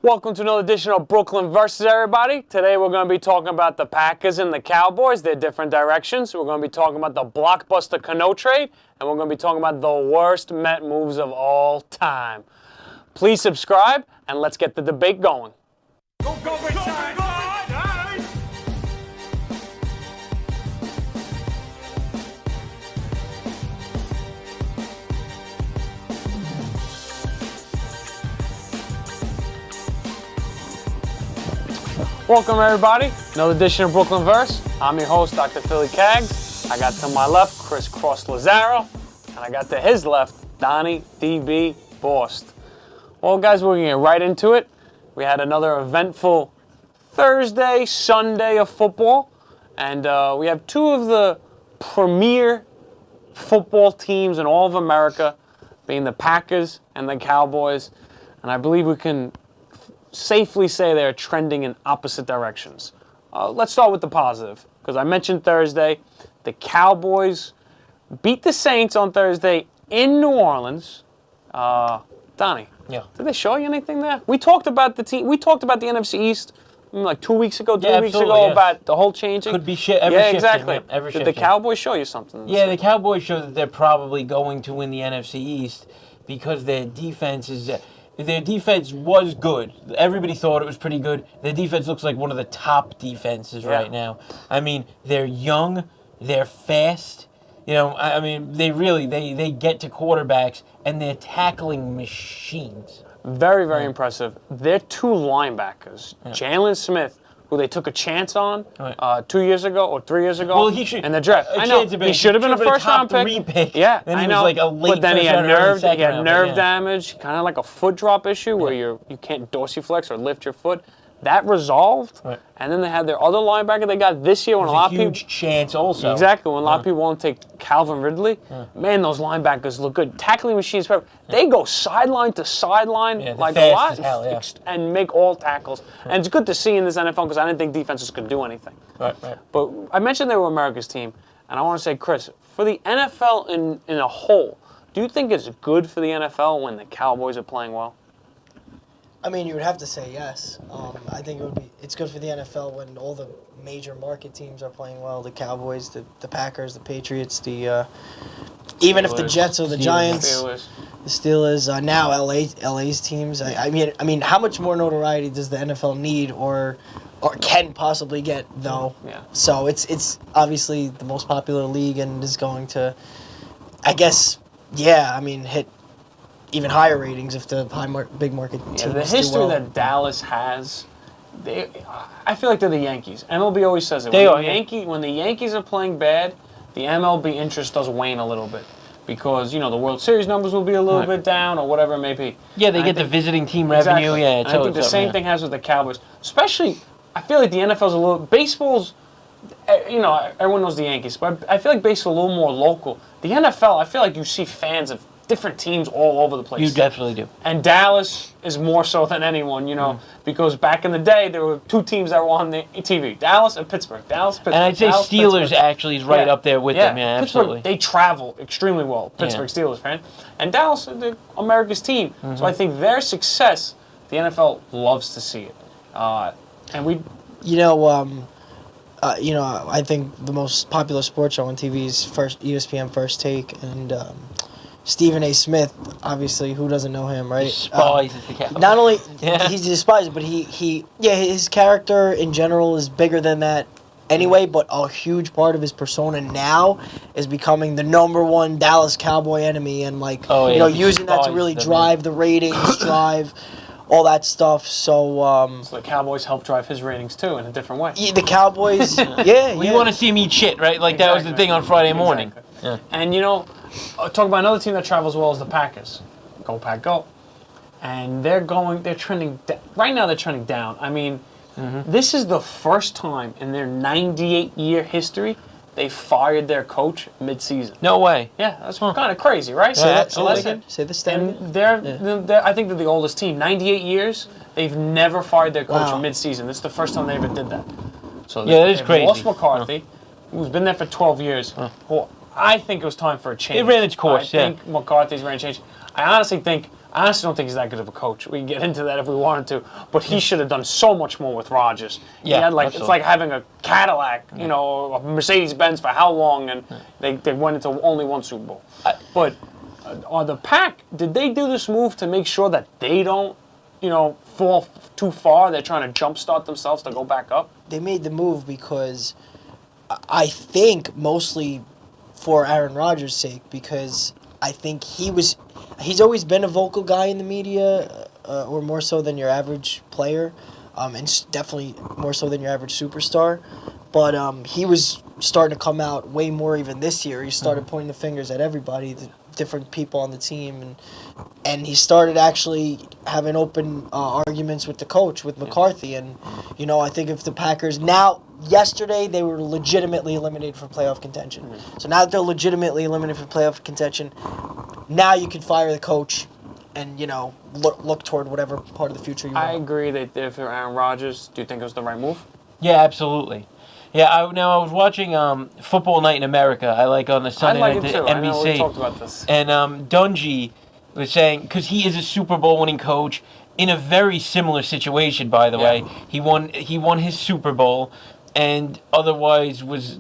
Welcome to another edition of Brooklyn versus everybody. Today we're going to be talking about the Packers and the Cowboys, their different directions. We're going to be talking about the blockbuster Cano trade, and we're going to be talking about the worst Met moves of all time. Please subscribe, and let's get the debate going. Go Bridgeside! Welcome everybody, another edition of Brooklyn Verse. I'm your host, Dr. Philly Kaggs. I got to my left, Chris Cross Lazaro, and I got to his left, Donnie DB Borst. Well guys, we're going to get right into it. We had another eventful Thursday, Sunday of football, and we have two of the premier football teams in all of America, being the Packers and the Cowboys, and I believe we can safely say they're trending in opposite directions. Let's start with the positive, because I mentioned Thursday. The Cowboys beat the Saints on Thursday in New Orleans. Donnie, yeah. Did they show you anything there? We talked about the team. We talked about the NFC East like 2 weeks ago, 3 weeks ago, yeah. about the whole changing. Could be ever shifting. Exactly. Ever Did the Cowboys show you something? Yeah, the Cowboys show that they're probably going to win the NFC East because their defense is. Their defense was good. Everybody thought it was pretty good. Their defense looks like one of the top defenses right now. I mean, they're young, they're fast. You know, I mean, they get to quarterbacks, and they're tackling machines. Very, very impressive. Their two linebackers, Jalen Smith, who they took a chance on 2 years ago or 3 years ago. Well, he should. In the draft. I know. He should have been a first-round pick. Yeah, then I he know. was like a late but then he had nerve damage, kind of like a foot drop issue where you can't dorsiflex or lift your foot. That resolved, and then they had their other linebacker they got this year when a lot of people. Huge chance also. Exactly, when a lot of people won't take Calvin Ridley. Man, those linebackers look good. Tackling machines, they go sideline to sideline like a lot and make all tackles. And it's good to see in this NFL because I didn't think defenses could do anything. Right. But I mentioned they were America's team, and I want to say, Chris, for the NFL in a whole, do you think it's good for the NFL when the Cowboys are playing well? I mean, you would have to say yes. I think it's good for the NFL when all the major market teams are playing well. The Cowboys, the Packers, the Patriots, even if the Jets or the Giants, the Steelers, now LA's teams. I mean, how much more notoriety does the NFL need or can possibly get though? Yeah. So it's obviously the most popular league and is going to, I guess, hit even higher ratings if the big market teams the history do well. that Dallas has, I feel like they're the Yankees. MLB always says it. When the Yankees are playing bad, the MLB interest does wane a little bit because, the World Series numbers will be a little bit down or whatever it may be. Yeah, they get the visiting team revenue. Exactly. Yeah, and I think the same thing has with the Cowboys. Especially, I feel like the NFL's a little... Baseball's... everyone knows the Yankees, but I feel like baseball's a little more local. The NFL, I feel like you see fans of different teams all over the place. You definitely do. And Dallas is more so than anyone, because back in the day, there were two teams that were on the TV, Dallas and Pittsburgh. And I'd say Steelers actually is right up there with them, absolutely. They travel extremely well, Pittsburgh Steelers fan. And Dallas is America's team. So I think their success, the NFL loves to see it. I think the most popular sports show on TV is ESPN First Take, and Stephen A. Smith, obviously, who doesn't know him, right? Despises the Cowboys. Not only he's despised, but his character in general is bigger than that anyway, but a huge part of his persona now is becoming the #1 Dallas Cowboy enemy and using that to really drive the ratings, drive all that stuff. So the Cowboys help drive his ratings too in a different way. The Cowboys, You want to see him eat shit, right? Like that was the thing on Friday morning. Exactly. Yeah. And talk about another team that travels well is the Packers. Go Pack, go! And they're trending. Right now, they're trending down. I mean, this is the first time in their 98-year history they fired their coach mid-season. No way. Yeah, that's kind of crazy, right? Say the stat. And I think they're the oldest team. 98 years, they've never fired their coach mid-season. This is the first time they ever did that. So that is crazy. Lost McCarthy, who's been there for 12 years. I think it was time for a change. It ran its course, I think McCarthy's ran a change. I honestly think I honestly don't think he's that good of a coach. We can get into that if we wanted to, but he should have done so much more with Rodgers. Yeah, He had it's absolutely. like having a Cadillac, or a Mercedes-Benz for how long, and they went into only one Super Bowl. But on the Pack, did they do this move to make sure that they don't, fall too far? They're trying to jumpstart themselves to go back up? They made the move because I think mostly for Aaron Rodgers' sake, because I think he's always been a vocal guy in the media, or more so than your average player, and definitely more so than your average superstar. But he was starting to come out way more even this year. He started pointing the fingers at everybody, the different people on the team, and he started actually having open arguments with the coach, with McCarthy. And, I think if the Packers yesterday they were legitimately eliminated from playoff contention. So now that they're legitimately eliminated from playoff contention, now you can fire the coach and, look toward whatever part of the future you want. I agree that if you're Aaron Rodgers, do you think it was the right move? Yeah, absolutely. Yeah, I was watching Football Night in America. I like on the Sunday I like night him too. at I know NBC. we talked about this. And Dungy was saying, because he is a Super Bowl winning coach in a very similar situation, by the way. He won his Super Bowl, and otherwise was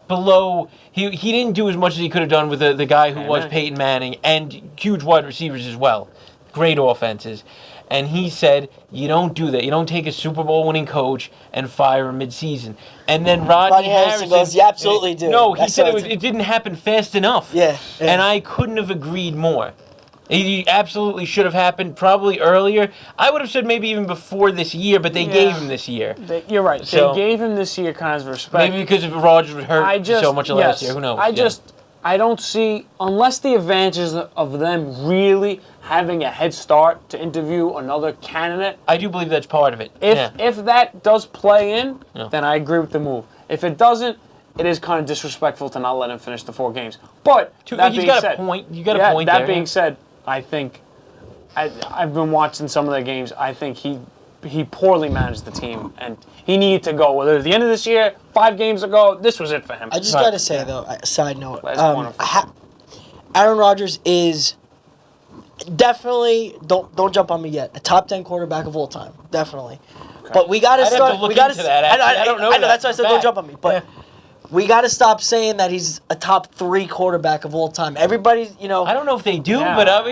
below. He didn't do as much as he could have done with the guy who was Peyton Manning, and huge wide receivers as well. Great offenses. And he said, you don't do that. You don't take a Super Bowl winning coach and fire him mid-season. And then Rodney Harrison goes, you absolutely do. No, he That's said what it didn't happen fast enough. Yeah. And I couldn't have agreed more. It absolutely should have happened probably earlier. I would have said maybe even before this year, but they gave him this year. You're right. So- they gave him this year kind of respect. Maybe because of Rodgers was hurt so much last year. Who knows? I don't see, unless the advantages of them really having a head start to interview another candidate. I do believe that's part of it. If that does play in, Yeah. then I agree with the move. If it doesn't, it is kind of disrespectful to not let him finish the 4 games. But that He's being got said, a point. You got a point that there. being said, I think I've been watching some of their games. I think he poorly managed the team, and he needed to go. Whether at the end of this year, 5 games ago, this was it for him. I just got to say, though, side note, Last corner for Aaron Rodgers is definitely, don't jump on me yet, a top 10 quarterback of all time. Definitely. Okay. But we got to start. Have to look into that. I don't know. I know, that's why I said don't jump on me. But we got to stop saying that he's a top 3 quarterback of all time. Everybody, I don't know if they do, but I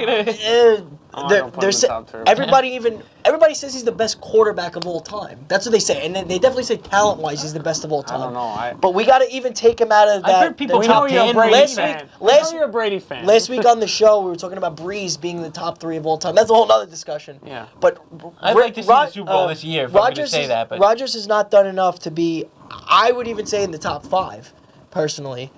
mean, everybody says he's the best quarterback of all time. That's what they say, and then they definitely say talent-wise he's the best of all time. I don't know. But we got to even take him out of that. I've heard people We know top you're a 10 Brady last fan. week. We know you're a Brady fan. Last week on the show, we were talking about Breeze being the top 3 of all time. That's a whole other discussion. Yeah. But I'd like to see the Super Bowl this year if I'm going to say that. But Rodgers has not done enough to be, I would even say, in the top 5, personally.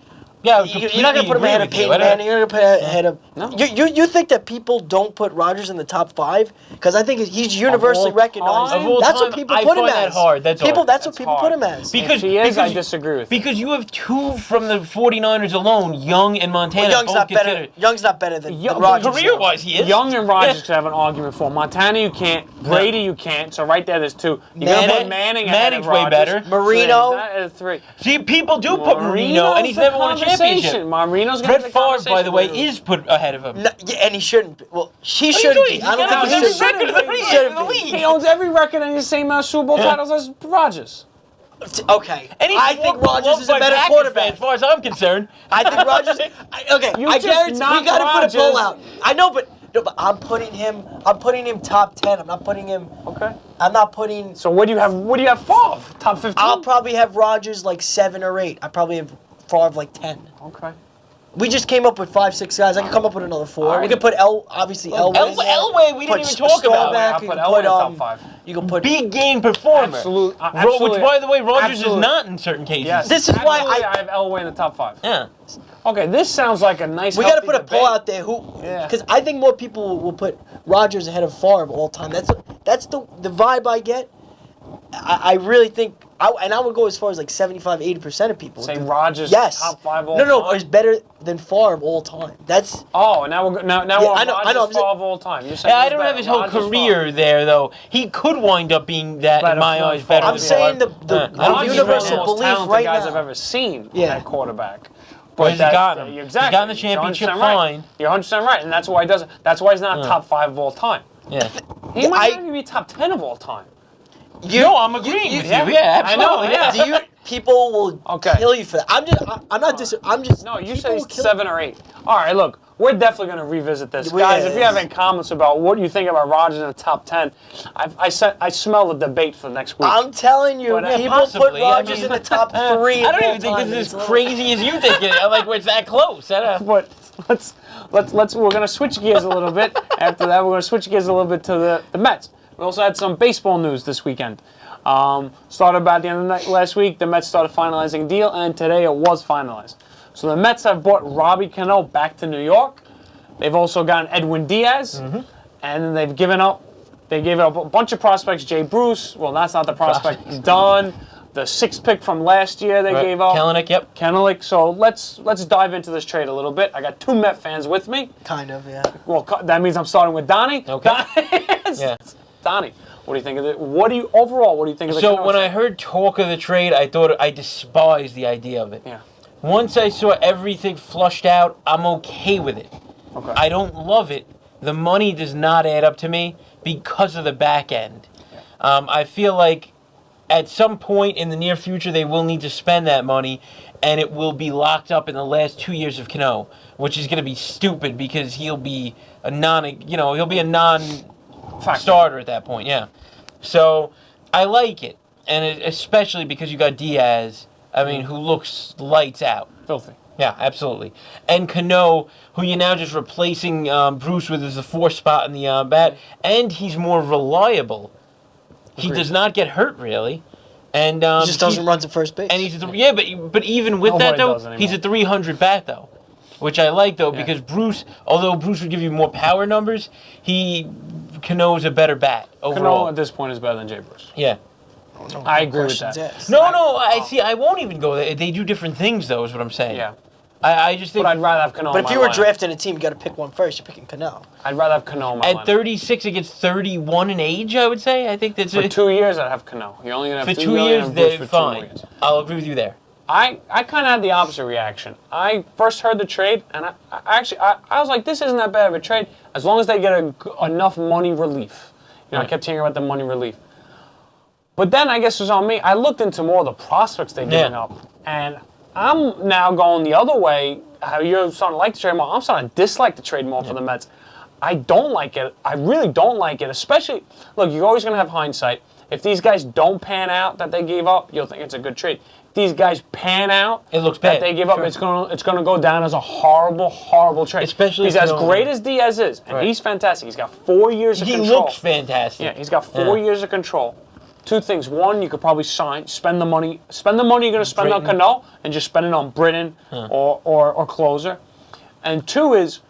yeah, I would You're not going to put him ahead of Peyton Manning. You're going to put him ahead of... No. You think that people don't put Rodgers in the top 5? Because I think he's universally Of all recognized. time? Of all That's what time, people I put him find that as. hard. That's people. hard. That's what That's people hard. put him as. If he is, I disagree with you. Because you have 2 from the 49ers alone, Young and Montana. Young's both not better. considered- Young's not better than Young- Rodgers. Career-wise, he is. Young and Rodgers could have an argument for. Montana, you can't. Brady, you can't. So right there, there's 2. You're going to put Manning ahead Manning's of way Rodgers. better. Marino. That is 3. See, people do put Marino, and he's the never won a championship. conversation. Marino's going to Brett Favre, by the way, is put ahead of him. No, yeah, and he shouldn't be. Well, he What are you shouldn't doing? be. I don't He's got think he every should record in the be. He shouldn't league. be. He owns every record and the same amount of Super Bowl titles as Rodgers. Okay. And he's I think Rodgers loved is a by better Packers quarterback. fans, as far as I'm concerned. I think Rodgers. Okay, You I just guarantee we knocked got to put a poll out. Rodgers. I know, but I'm putting him. I'm putting him top 10. I'm not putting him. Okay. I'm not putting. So what do you have? What do you have? Favre? Top 15? I'll probably have Rodgers like 7 or 8. I probably have Favre like 10. Okay. We just came up with 5, 6 guys. I can come up with another 4. All right. We could put obviously Elway. Elway, we didn't Put even talk about. Staubach, I'll you put can Elway put, in the top 5. You can put. Big game performer. Absolutely. Which, by the way, Rodgers Absolutely. is not in certain cases. Yes. This is why Absolutely, I have Elway in the top 5. Yeah. Okay, this sounds like a nice. We got to healthy put a debate. poll out there because I think more people will put Rodgers ahead of Favre all time. That's the vibe I get. I really think, and I would go as far as like 75-80% of people. Say Rodgers top 5 all No, time? it's better than Favre all time. That's Oh, now we're now Yeah, we're I know, Rodgers I'm saying- Favre all time. You're saying Yeah, I who's don't better, have his whole Rodgers, career Favre? there, though. He could wind up being that, Better in my for eyes, Favre. better I'm than saying Favre. the I don't think he's universal right now. Most belief talented right guys now. I've ever seen Yeah. at quarterback. But he's gotten him. Exactly. He's gotten the championship 100% fine. Right. You're 100% right, and that's why he doesn't. That's why he's not top 5 of all time. Yeah. He might not even be top 10 of all time. No, I'm agreeing with you. Yeah, absolutely. I know, yeah. People will kill you for that. I'm not. No, you said he's 7 or 8. All right, look, we're definitely going to revisit this, guys. If you have any comments about what you think about Rodgers in the top 10, I smell the debate for next week. I'm telling you, people put Rodgers in the top 3. I don't even think this is as crazy as you think it. Like, it's that close. But we're going to switch gears a little bit. After that, we're going to switch gears a little bit to the Mets. We also had some baseball news this weekend. Started about the end of the night last week. The Mets started finalizing a deal, and today it was finalized. So the Mets have brought Robbie Cano back to New York. They've also gotten Edwin Diaz, and then they gave up a bunch of prospects. Jay Bruce, well, that's not the prospect. He's done. The 6th pick from last year they gave up. Kelenic, yep. Kelenic. So let's dive into this trade a little bit. I got 2 Met fans with me. Kind of, yeah. Well, that means I'm starting with Donnie. Okay. Yeah. Donnie, what do you think of it? What do you think of the So when trade? I heard talk of the trade, I thought I despised the idea of it. Yeah. Once I saw everything flushed out, I'm okay with it. Okay. I don't love it. The money does not add up to me because of the back end. Yeah. I feel like at some point in the near future they will need to spend that money, and it will be locked up in the last 2 years of Cano, which is going to be stupid because he'll be a non-starter at that point. Yeah. So I like it, and especially because you got Diaz. I mean, who looks lights out. Filthy. Yeah, absolutely. And Cano, who you're now just replacing Bruce with as the 4th spot in the bat, and he's more reliable. He does not get hurt, really. And he just doesn't run to first base. And but even with that, though, he's a 300 bat, though. Which I like, though, because although Bruce would give you more power numbers, Cano is a better bat overall. Cano at this point is better than Jay Bruce. Yeah. No, I agree with that. I won't even go there. They do different things, though, is what I'm saying. Yeah. I just think. But I'd rather have Cano. But if you were drafting a team, you got to pick one first. You're picking Cano. I'd rather have Cano in my At 36 against 31 in age, I would say. I think that's for 2 years. I'd have Cano. You're only gonna have for 2 years. They're fine. 2 years. I'll agree with you there. I kind of had the opposite reaction. I first heard the trade, and I was like, this isn't that bad of a trade as long as they get enough money relief. I kept hearing about the money relief. But then I guess it was on me. I looked into more of the prospects they're giving up, and I'm now going the other way. How you're starting to like the trade more. I'm starting to dislike the trade more for the Mets. I don't like it. I really don't like it. Especially, look, you're always going to have hindsight. If these guys don't pan out that they gave up, you'll think it's a good trade. If these guys pan out, it looks bad. That they give up, it's gonna go down as a horrible, horrible trade. Especially he's as great as Diaz is, and he's fantastic. He's got 4 years of control. He looks fantastic. Yeah, he's got 4 years of control. 2 things. One, you could probably spend the money you're going to spend on Cano, and just spend it on Britton or closer. And 2 is,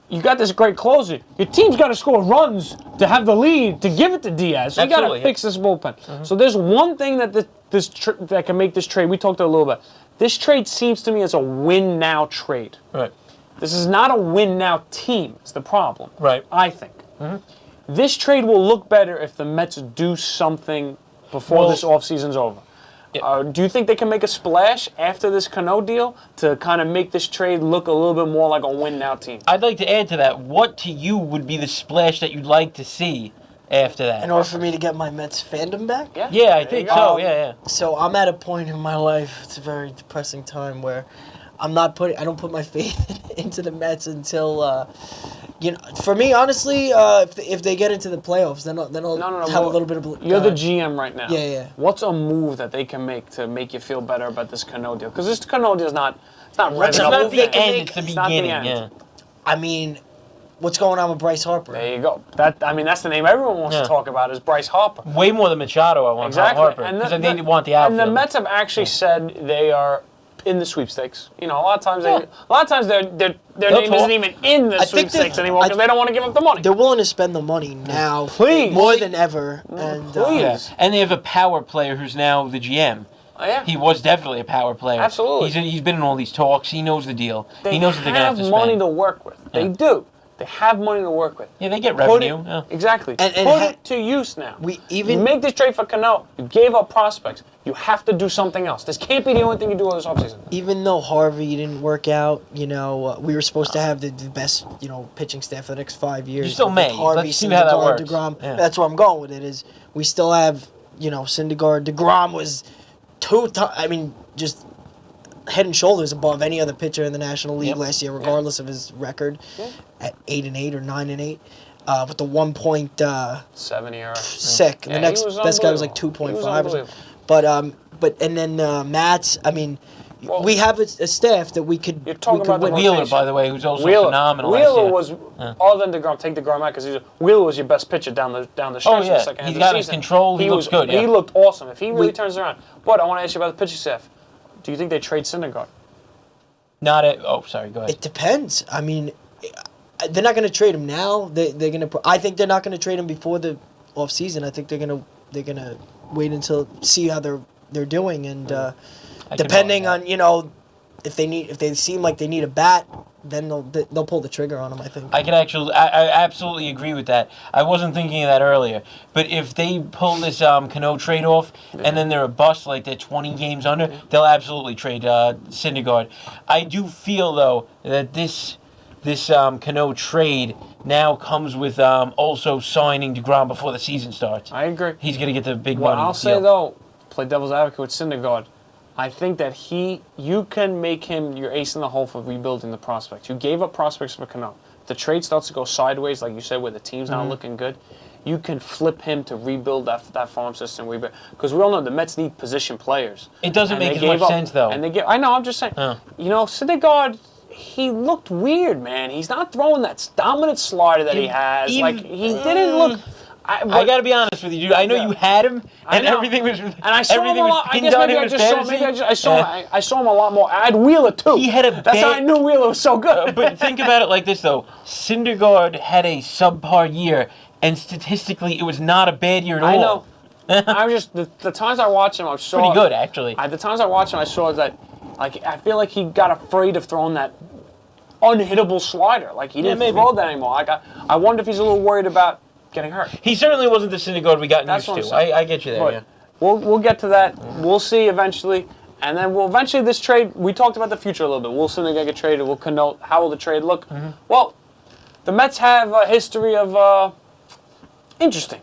you got this great closer. Your team's got to score runs to have the lead to give it to Diaz. So you got to fix this bullpen. So there's one thing that that can make this trade. We talked a little bit. This trade seems to me as a win now trade. Right. This is not a win now team. Is the problem. Right. I think. This trade will look better if the Mets do something before this offseason's over. Yeah. Do you think they can make a splash after this Cano deal to kind of make this trade look a little bit more like a win-now team? I'd like to add to that. What to you would be the splash that you'd like to see after that? In order for me to get my Mets fandom back? Yeah, I think so. Yeah. So I'm at a point in my life, it's a very depressing time, where I don't put my faith into the Mets until... for me, honestly, if they get into the playoffs, then I'll have a little bit of... You're the GM right now. Yeah. What's a move that they can make to make you feel better about this Cano deal? Because this Cano deal is not... It's not the end, it's the beginning. Yeah. I mean, what's going on with Bryce Harper? There you go. That's the name everyone wants to talk about is Bryce Harper. Way more than Machado, I want Harper. Because they want the outfield. And the Mets have actually said they are... in the sweepstakes. A lot of times their name isn't even in the sweepstakes anymore because they don't want to give up the money. They're willing to spend the money now, more than ever. And and they have a power player who's now the GM. Oh, yeah. He was definitely a power player. Absolutely. He's been in all these talks. He knows the deal. He knows what they're going to have to spend. They have money to work with. They do. They have money to work with. Yeah, they get Put revenue. it, Yeah. Exactly. And Put it to use now. You make this trade for Cano. You gave up prospects. You have to do something else. This can't be the only thing you do all this offseason. Even though Harvey didn't work out, we were supposed to have the best, pitching staff for the next 5 years. You still with may. Harvey, Let's see how that Syndergaard, works. DeGrom. Yeah. That's where I'm going with it. Is we still have, Syndergaard. DeGrom was just head and shoulders above any other pitcher in the National League last year, regardless of his record at 8-8 or 9-8. With the 7 ERA. sick. And the next best guy was like 2.5 or something. But and then Matt's. We have a staff that we could. You're talking about win. Wheeler, by the way, who's also phenomenal. Wheeler was, other than DeGrom, take DeGrom out because Wheeler was your best pitcher down the stretch Oh, in yeah. the second half He's of the got his season. control. He looks good. He looked awesome. If he really turns around. But I want to ask you about the pitching staff. Do you think they trade Syndergaard? Sorry, go ahead. It depends. They're not going to trade him now. They're going to. I think they're not going to trade him before the off season. I think they're going to wait until see how they're doing and depending on if they seem like they need a bat, then they'll pull the trigger on him. I think. I absolutely agree with that. I wasn't thinking of that earlier. But if they pull this Cano trade off and then they're a bust, like they're 20 games under, they'll absolutely trade Syndergaard. I do feel though that this Cano trade now comes with also signing DeGrom before the season starts. I agree. He's going to get the big What money. I'll say though, play devil's advocate with Syndergaard. I think that you can make him your ace in the hole for rebuilding the prospects. You gave up prospects for Cano. If the trade starts to go sideways, like you said, where the team's not looking good, you can flip him to rebuild that farm system. Because we all know the Mets need position players. It doesn't make as much sense though. I know. I'm just saying. Syndergaard. He looked weird, man. He's not throwing that dominant slider that he has. He didn't look. I got to be honest with you, dude. I know you had him, and everything was. And I saw him a lot. I guess maybe I saw him a lot more. I had Wheeler too. He had That's how I knew Wheeler was so good. But think about it like this though: Syndergaard had a subpar year, and statistically, it was not a bad year at all. I know. I'm just the times I watch him, I saw pretty good actually. The times I watch him, I saw that. I feel like he got afraid of throwing that unhittable slider. Like he didn't throw that anymore. I wonder if he's a little worried about getting hurt. He certainly wasn't the Syndergaard we got That's used to. what I'm saying. I get you there. But Yeah. We'll get to that. We'll see eventually, and then eventually this trade. We talked about the future a little bit. Will Syndergaard get traded? We'll connote how will the trade look. Well, the Mets have a history of interesting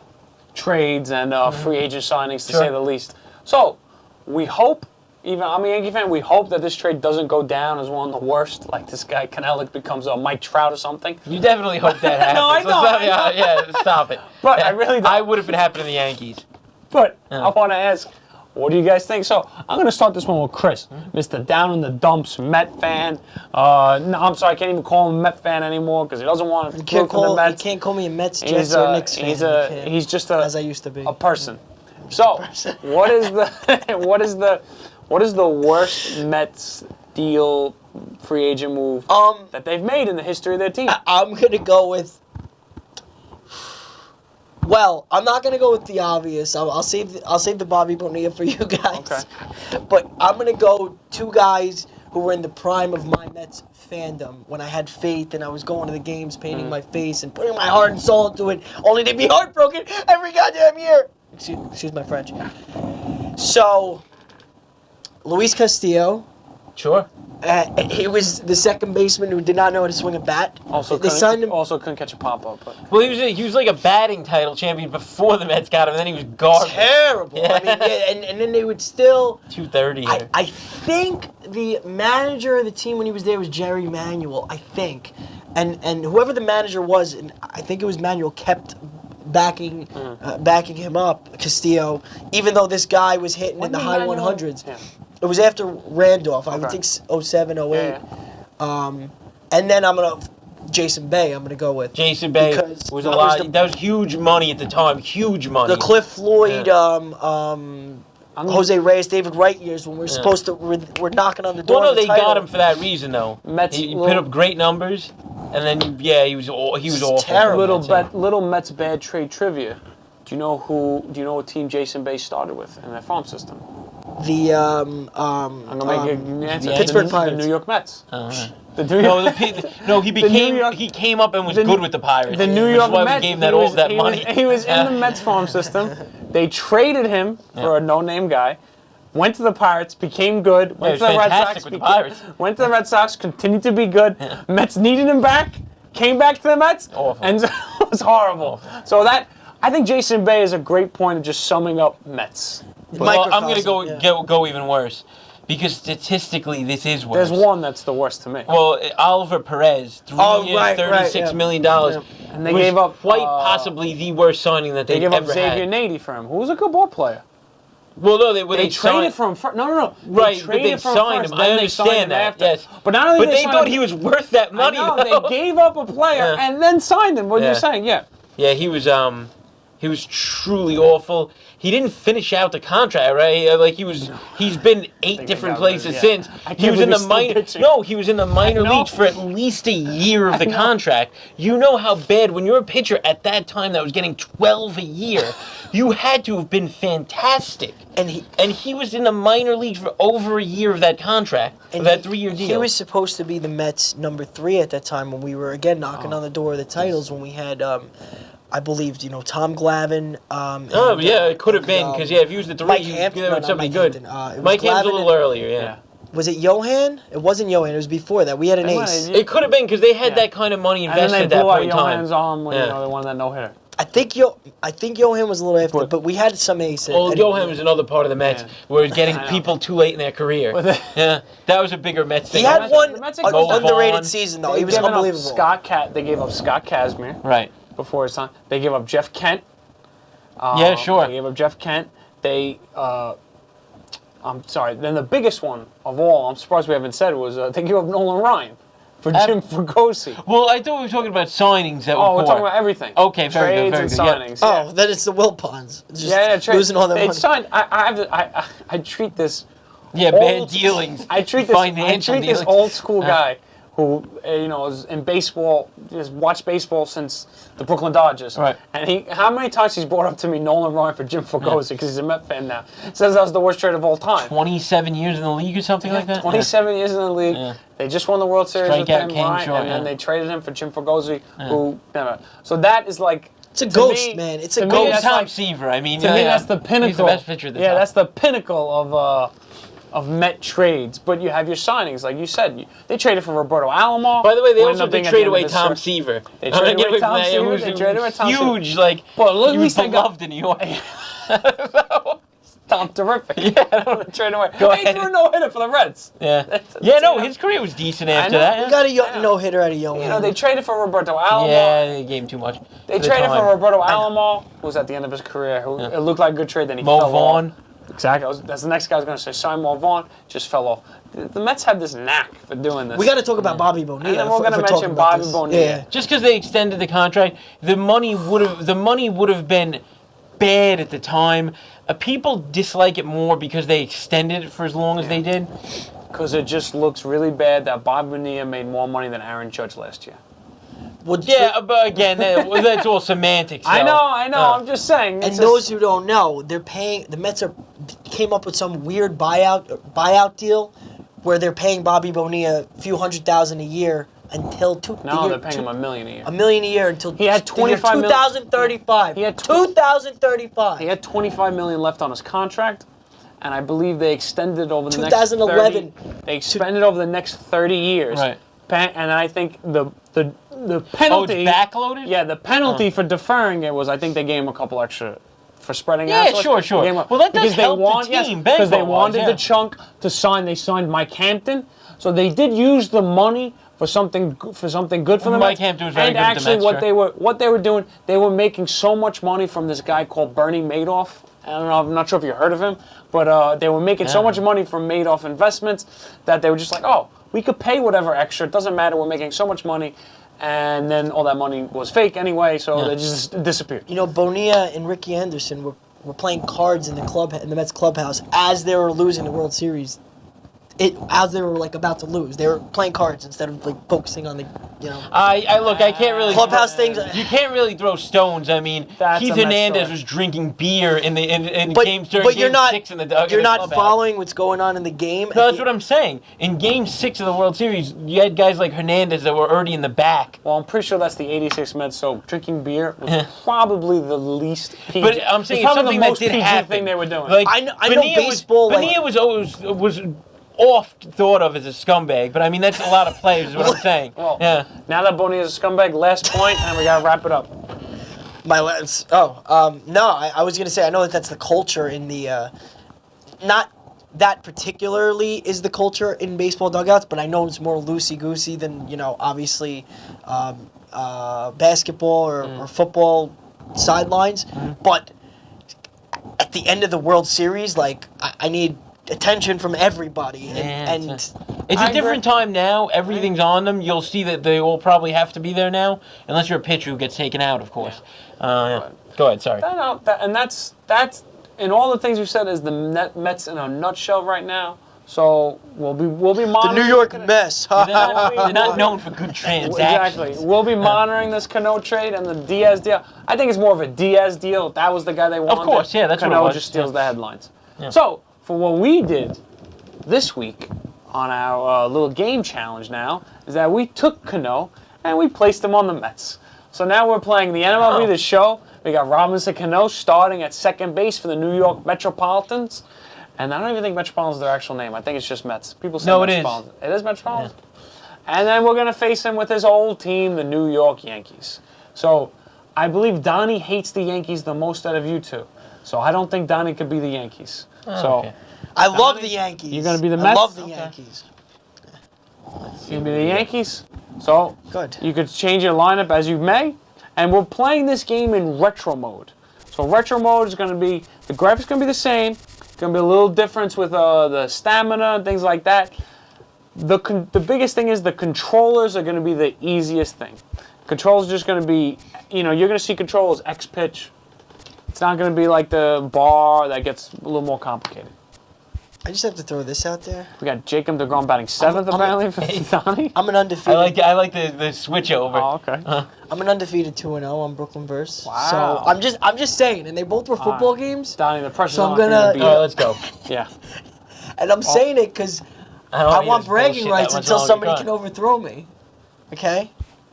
trades and free agent signings, to say the least. So we hope. Even I'm a Yankee fan. We hope that this trade doesn't go down as one of the worst. Like this guy Canellic becomes a Mike Trout or something. You definitely hope that happens. No, I know. Yeah, stop it. But I really don't. I would if it happened to the Yankees. But I want to ask, what do you guys think? So I'm going to start this one with Chris, Mr. Down in the Dumps Met fan. No, I'm sorry, I can't even call him a Met fan anymore because he doesn't want to root for the Mets. You can't call me a Mets, Jets, or Knicks fan. He's just as I used to be. a person. So what is the worst Mets deal, free agent move that they've made in the history of their team? I'm gonna go with. Well, I'm not gonna go with the obvious. I'll save the Bobby Bonilla for you guys. Okay. But I'm gonna go two guys who were in the prime of my Mets fandom when I had faith and I was going to the games, painting my face and putting my heart and soul into it, only to be heartbroken every goddamn year. Excuse my French. So, Luis Castillo. Sure. He was the second baseman who did not know how to swing a bat. They signed him. Also couldn't catch a pop-up. But. Well, he was like a batting title champion before the Mets got him, and then he was garbage. Terrible. Yeah. And then they would still. 230 here. I think the manager of the team when he was there was Jerry Manuel. I think, and whoever the manager was, and I think it was Manuel, kept backing him up, Castillo, even though this guy was hitting in the high 100s. Yeah. It was after Randolph, I would think 07, 08. Yeah. And then Jason Bay, I'm going to go with. Jason Bay Because was a lot. That was huge money at the time. Huge money. The Cliff Floyd, Jose Reyes, David Wright years when we're supposed to, we're knocking on the door. Well, no, of the they title. got him for that reason, though. He put up great numbers, and then he was awful. terrible. Little Mets bad trade trivia. Do you know what team Jason Bay started with in their farm system? I'm gonna make an answer. Pittsburgh the Pirates. New York Mets. The New No, York, he New became York- he came up and was the- good with the Pirates. the New which York is why Mets. we gave that money. He was in the Mets farm system. They traded him for a no-name guy. Went to the Pirates, became good. Went he to was the Red fantastic Sox. with the Pirates. Went to the Red Sox. Continued to be good. Mets needed him back. Came back to the Mets. Awful. And it was horrible. So I think Jason Bay is a great point of just summing up Mets. Well, I'm going to Microcosm, go even worse. Because statistically, this is worse. There's one that's the worst to me. Well, Oliver Perez, 3 years, right, $36 million dollars. And they was gave up quite possibly the worst signing that They they've gave up ever Xavier had. Nady for him, who was a good ball player. Well, no, they They traded signed, for him first. No. Right, They but traded they for him signed first, him. I then they signed him understand that, after. yes. But not only But they signed thought him- he was worth that money. I know, though. they gave up a player Yeah. and then signed him. What Yeah. you're saying, yeah. Yeah, he was truly awful. He didn't finish out the contract, right? Like he's been 8 different got rid of places him, since. I can't He was in believe the he's still minor. pitching. No, he was in the minor know. leagues for at least a year of the know. contract. You know how bad when you're a pitcher at that time that was getting 12 a year. You had to have been fantastic. And he was in the minor leagues for over a year of that contract, of that 3-year deal. He was supposed to be the Mets number 3 at that time when we were again knocking on the door of the titles when we had, I believe, Tom Glavine. It could have been because if he was the 3, Mike he Hampton, was no, not something Mike good. Hampton. It was Mike Hampton's a Glavine little earlier, yeah. Yeah. Was it Johan? It wasn't Johan. It was before that. We had an They ace. wanted- It could have been because they had Yeah. that kind of money And then invested they at that blew out point in time. Johan's arm when Yeah. they wanted that no-hitter. I think Johan was a little after, but we had some ace. Well, Johan was another part of the Mets Yeah. where it was getting I know. people too late in their career. But they- Yeah, that was a bigger Mets thing. He had Mets- one the Mets- Mo underrated Vaughn. season though. They He was given up unbelievable. They gave up Scott Kazmir Right. before his time. They gave up Jeff Kent. Yeah, sure. They gave up Jeff Kent. I'm sorry. Then the biggest one of all, I'm surprised we haven't said, was they gave up Nolan Ryan for Jim Fregosi. Well, I thought we were talking about signings that Oh, were we're talking about everything. Okay, very good, Trades very and good, yeah. signings. Yeah. Oh, then it's the Wilpons. Just Trades. losing all their They money. signed. I treat this. Yeah, bad old- dealings. I treat this. Financial I treat this dealings. old school guy who is in baseball, just watched baseball since the Brooklyn Dodgers. Right. And how many times he's brought up to me Nolan Ryan for Jim Fregosi because he's a Met fan now. Says that was the worst trade of all time. 27 years in the league or something like that? 27 years in the league. Yeah. They just won the World Series with Strikeout him, king, Ryan, sure, and then yeah. they traded him for Jim Fregosi, who never. So that is like. It's a to ghost, me- man. It's to a me, Go ghost. that's Tom like- Seaver. I mean, To me, that's the pinnacle. He's the best pitcher at the Yeah, time. that's the pinnacle of Met trades. But you have your signings, like you said. They traded for Roberto Alomar. By the way, they who also ended up being did at trade the end away of the Tom series. Seaver. They I'm gonna traded get away away from Tom that. It Seaver, was they traded away Tom Seaver. huge. Like, Well, at he least was they got- beloved in New York. Tom, terrific. Yeah. I don't want to trade away. Go He ahead. threw a no-hitter for the Reds. Yeah. Yeah, no, his career was decent after know. that. We got a no-hitter out of Johan. They traded for Roberto Alomar. Yeah, they gave him too much. They for the traded time. for Roberto Alomar, who was at the end of his career. Who it looked like a good trade, then he Mo fell Vaughn. off. Exactly. That's the next guy I was going to say. Sign Mo Vaughn, just fell off. The Mets have this knack for doing this. We got to talk about Bobby Bonilla. And then we're if going to talking mention about Bobby this. Bonilla. Yeah. Just because they extended the contract, the money would have been bad at the time. People dislike it more because they extended it for as long as they did. Because it just looks really bad that Bobby Bonilla made more money than Aaron Judge last year. Well, Yeah, but again, that's all semantics. I though. know. I'm just saying. And it's those who don't know, they're paying. The Mets came up with some weird buyout deal, where they're paying Bobby Bonilla a few $100,000 a year until they're paying him $1 million a year. $1 million a year until He had 25 mil- 2035. He had 2035. He had $25 million left on his contract, and I believe they extended it over the 2011. next 30. They expanded over the next 30 years. Right. And I think the Oh, penalty. it's backloaded? Yeah, the penalty for deferring it was I think they gave him a couple extra for spreading Yeah, out. So sure. they gave him- Well, that does because they help the want, team, because they baseball-wise, wanted yeah. the chunk to sign. They signed Mike Hampton, so they did use the money for something good for the Mike Mets. Hampton was very and good with the actually, Mets, what they were doing, they were making so much money from this guy called Bernie Madoff. I don't know. I'm not sure if you heard of him, but they were making so much money from Madoff investments that they were just like, oh, we could pay whatever extra. It doesn't matter. We're making so much money. And then all that money was fake anyway, so they just disappeared. Bonilla and Ricky Henderson were playing cards in the Mets clubhouse as they were losing the World Series as they were like about to lose. They were playing cards instead of like focusing on the, I can't really clubhouse things. You can't really throw stones. I mean, That's Keith a Mets Hernandez story. was drinking beer in But games during but you're Game not 6 in the you're not clubhouse. following what's going on in the game. No, that's what I'm saying. In Game 6 of the World Series, you had guys like Hernandez that were already in the back. Well, I'm pretty sure that's the '86 Mets. So drinking beer was probably the least PG. But I'm saying it's it's probably something the that most did PG happen. thing they were doing. Like, I know Bonilla baseball, like- Bonilla was always oft thought of as a scumbag, but I mean that's a lot of players. Is what I'm saying. Well, Yeah. Now that Bonilla's a scumbag, last point, and we gotta wrap it up. My lens. No, I was gonna say I know that's the culture in the, not that particularly is the culture in baseball dugouts, but I know it's more loosey goosey than obviously, basketball or football sidelines. But at the end of the World Series, like I need attention from everybody, and It's I a different time now. Everything's on them. You'll see that they all probably have to be there now, unless you're a pitcher who gets taken out, of course. Yeah. Go ahead. Sorry. That's in all the things you said is the Mets in a nutshell right now. So we'll be the monitoring New York mess. They're not known for good transactions. Exactly. We'll be monitoring this Cano trade and the Diaz deal. I think it's more of a Diaz deal. That was the guy they wanted. Of course, yeah, that's what it Cano was. just steals the headlines. Yeah. So for what we did this week on our little game challenge now is that we took Cano and we placed him on the Mets. So now we're playing the MLB The Show. We got Robinson Cano starting at second base for the New York Metropolitans. And I don't even think Metropolitans is their actual name. I think it's just Mets. People say No, it is. Metropolitans. It is Metropolitans? Yeah. And then we're going to face him with his old team, the New York Yankees. So I believe Donnie hates the Yankees the most out of you two. So I don't think Donnie could be the Yankees. Okay. I love the Yankees. You're gonna be the I Mets? love the Okay. Yankees. You'll be the Yankees. So Good. you could change your lineup as you may. And we're playing this game in retro mode. So retro mode is going to be, the graphics going to be the same. Going to be a little difference with the stamina and things like that. The biggest thing is the controllers are going to be the easiest thing. Controls are just going to be, you're going to see controls X pitch. It's not going to be like the bar that gets a little more complicated. I just have to throw this out there. We got Jacob DeGrom batting 7th apparently for Donnie. I'm an undefeated. I like the switch over. Oh, okay. I'm an undefeated 2-0 on Brooklyn Verse. Wow. So I'm just saying, and they both were football games, Donnie, the pressure's So I'm on for you gonna- to beat All right, it. let's go. Yeah. and I'm saying it because I don't I wanna want hear this bragging bullshit rights that much until longer. somebody Go can on. overthrow me. Okay?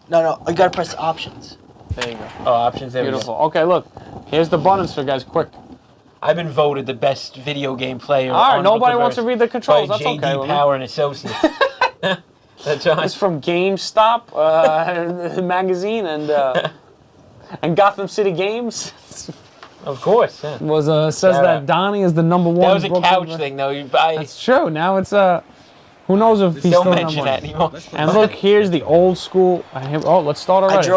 No, you gotta press options. There you go. Oh, options. There Beautiful. we go. Okay, look. Here's the buttons for you guys. Quick. I've been voted the best video game player. All right, on nobody Brooklyn wants to Verse read the controls. by That's J.D. okay with me. Power and Associates. That's right. It's from GameStop magazine and Gotham City Games. Of course. Yeah. Was says Shout that out. Donnie is the number one. That was a Brooklyn couch Ver- thing, though. You buy. That's true. Now it's who knows if he's Don't still mention number that one. anymore. And look, here's the old school. Let's start already.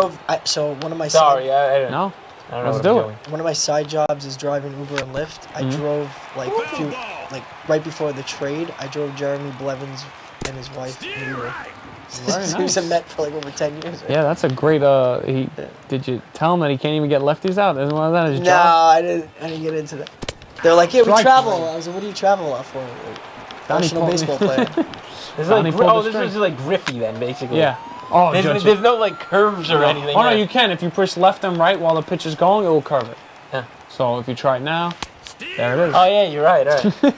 So one of my Sorry, I don't No. I don't know Let's what I'm do it. doing. one of my side jobs is driving Uber and Lyft. I drove right before the trade. I drove Jeremy Blevins and his wife an Uber. Very He was a nice. Met for like over 10 years. Yeah, that's a great. Did you tell him that he can't even get lefties out? Isn't one of that his No, job? I didn't get into that. They're like, yeah, we Strike travel. three. I was like, what do you travel off for? Professional told me. baseball player. This is Donnie like pulled the this string. is like Griffey then, basically. Yeah. Oh, There's no like curves or anything. Oh no, yeah. you can. If you push left and right while the pitch is going, it will curve it. Yeah. So if you try it now, there it is. Oh yeah, you're right. All right.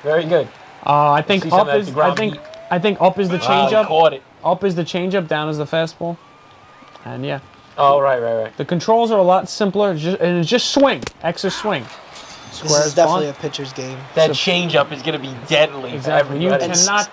Very good. I think See up something is. like I think. DeGrom I think up is the Wow, changeup. caught it. Up is the changeup. Down is the fastball. And yeah, Oh right. the controls are a lot simpler. It's just swing. X is swing. This Square is definitely bunt. a pitcher's game. That changeup is gonna be deadly. Exactly. You For everybody. cannot.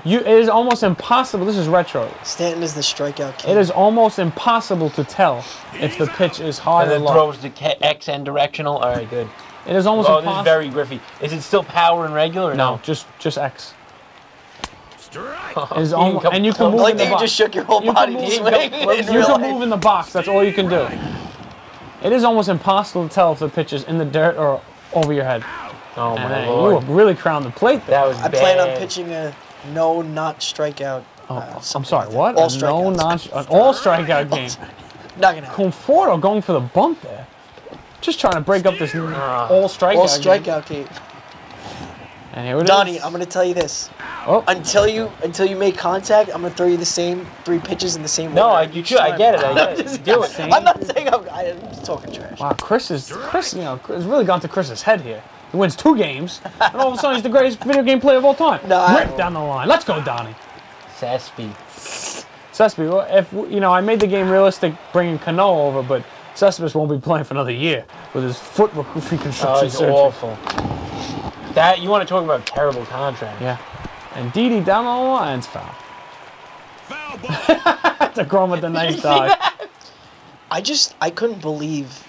It is almost impossible. This is retro. Stanton is the strikeout king. It is almost impossible to tell if the pitch is high And or then low. throws the X and directional. All right, good. It is almost Oh, this is impossible. very Griffey. Is it still power and regular? Or No, just X. Strike. It is You almost, can and you can come- move I like in the that you box. just shook your whole You can body move- to swing in You real can life. move in the box. That's all you can do. It is almost impossible to tell if the pitch is in the dirt or over your head. Oh And my you lord. were really crowned the plate there. That was I bad. plan on pitching a not strikeout. I'm something sorry, like that. what? All An all strikeout game. Not gonna happen. Conforto going for the bunt there. Just trying to break up this all strikeout All game. strikeout game. And here it is. Donnie, I'm gonna tell you this. Oh. Until you make contact, I'm gonna throw you the same 3 pitches in the same No, order. you should. I get it. I get it. Just Do it. Same. I'm not saying I'm just talking trash. Wow, Chris, it's really gone to Chris's head here. He wins 2 games, and all of a sudden he's the greatest video game player of all time. No, Rip down the line. Let's go, Donnie. Sespy. Cespedes, well, if I made the game realistic bringing Cano over, but Cespedes won't be playing for another year with his foot reconstruction Oh, it's surgery. awful. That you want to talk about a terrible contract? Yeah, and Didi down the line's foul. Foul ball. To Grom at the ninth side. I couldn't believe.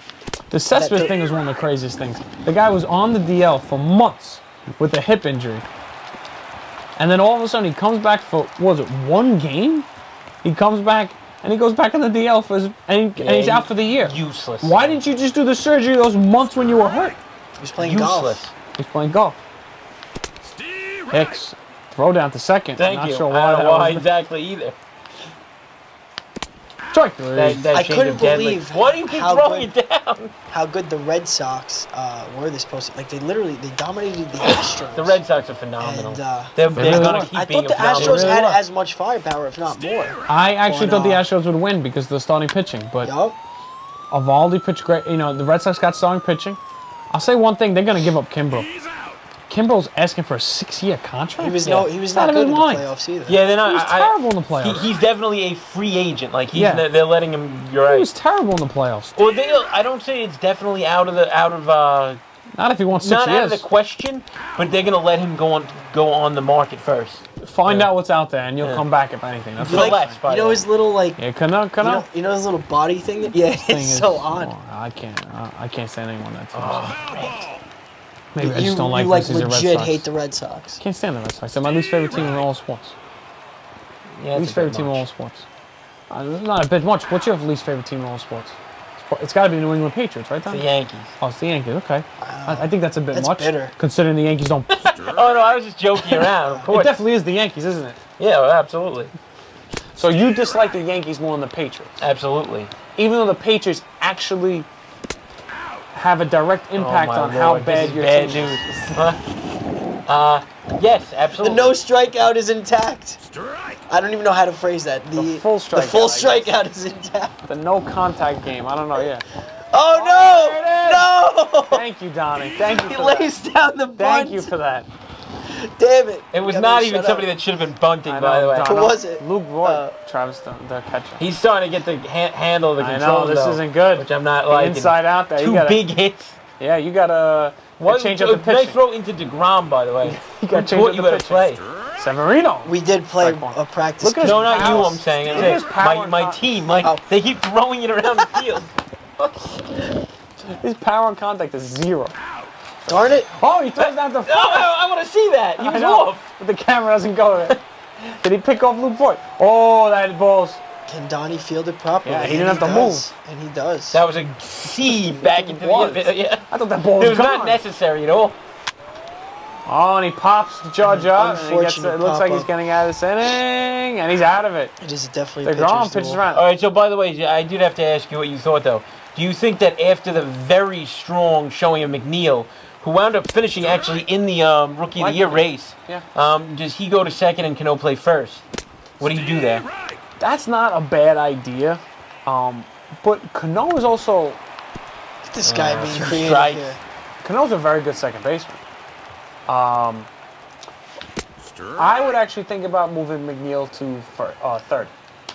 The Cespedes thing was one of the craziest things. The guy was on the DL for months with a hip injury, and then all of a sudden he comes back for what was it, 1 game? He comes back and he goes back on the DL for and he's out for the year. Useless. Why didn't you just do the surgery those months when you were hurt? He was playing Useless. golf. He's playing golf. Steve Hicks, throw down to second. Thank Not you. sure I why don't that know why was. exactly either. Strike three. That I change couldn't of deadly. believe Why do you keep how throwing good- it down? How good the Red Sox were this postseason. Like they dominated the Astros. The Red Sox are phenomenal. And, they're really gonna are. keep I being thought the phenomenal. Astros They had really are. as much firepower, if not more. I actually But, thought the Astros would win because of the starting pitching, but Yup. Evaldi pitched great. The Red Sox got starting pitching. I'll say one thing: they're going to give up Kimbrel. He's out. Kimbrel's asking for a 6-year contract. He was Yeah. he was Out not of good his in the mind. playoffs either. Yeah, they're not. He was terrible in the playoffs. He's definitely a free agent. Like Yeah. they're letting him. You're He right. was terrible in the playoffs. Or I don't say it's definitely out of Not if he wants 6 not out of years. the question, but they're gonna let him go on the market first. Find Yeah. out what's out there, and you'll Yeah. come back if anything. That's For all. less, by You the know way. his little like. Yeah, Cano. You know his little body thing. Yeah, Thing it's is- so odd. oh, I can't stand anyone that team. Foul ball. Maybe I You just don't like you them like since they're Red legit Sox. hate the Red Sox. Can't stand the Red Sox. They're my least favorite team in all sports. Yeah, that's Least a favorite bit team in all much. sports. Not a bit much. What's your least favorite team in all sports? It's got to be the New England Patriots, right? The Tom? Yankees. Oh, it's the Yankees. Okay. I think that's a bit That's much, bitter. considering the Yankees don't. Oh no, I was just joking around. Of It course. definitely is the Yankees, isn't it? Yeah, well, absolutely, So you dislike the Yankees more than the Patriots, absolutely. even though the Patriots actually have a direct impact Oh, my on how Lord, bad this is your bad team news. is. Yes, The absolutely. no strikeout is intact. Strike. I don't even know how to phrase that. The full The full strikeout, I guess. strikeout is intact. The no contact game. I don't know. Yeah. Oh no! No! Thank you, Donnie. Thank you He for that. lays down the bunt. Thank you for that. Damn it. It was Gotta not shut even up. somebody that should have been bunting, I by the know, way. Don- Who was it? Luke Voigt, Travis, the catcher. He's starting to get the handle of the I control. know this though, isn't good. which I'm not The liking. inside out there. Two You gotta, big hits. Yeah, you gotta change up the Nice pitching. throw into DeGrom, by the way. You gotta Who change taught up you the how to pitching. play? Severino. We did play Strike one. a practice. Look at his No, not you. powers. I'm saying. Look at his power My con- team. Like Oh. they keep throwing it around the field. His power and contact is 0. Darn it. Oh, he throws down the No, I want to see that. He I was know, off. but the camera doesn't go there. Did he pick off Luke Voigt? Oh, that ball's. Can Donnie field it properly? Yeah, he And didn't have to does. And he does. That was a seed back into was. the yeah. I thought that ball It was was gone. not necessary at all. Oh, and he pops the Judge up, and he gets, Unfortunate it looks like he's pop-up. getting out of this inning, and he's out of it. It is definitely The ground pitcher's pitches duel. around. All right. So by the way, I did have to ask you what you thought though. Do you think that after the very strong showing of McNeil, who wound up finishing actually in the Rookie of the Year race, Yeah. does he go to second and Cano play first? What do you do there? Right. That's not a bad idea. But Cano is also. Look at this guy being two creative strikes. here. Cano's a very good second baseman. Strike. I would actually think about moving McNeil to third.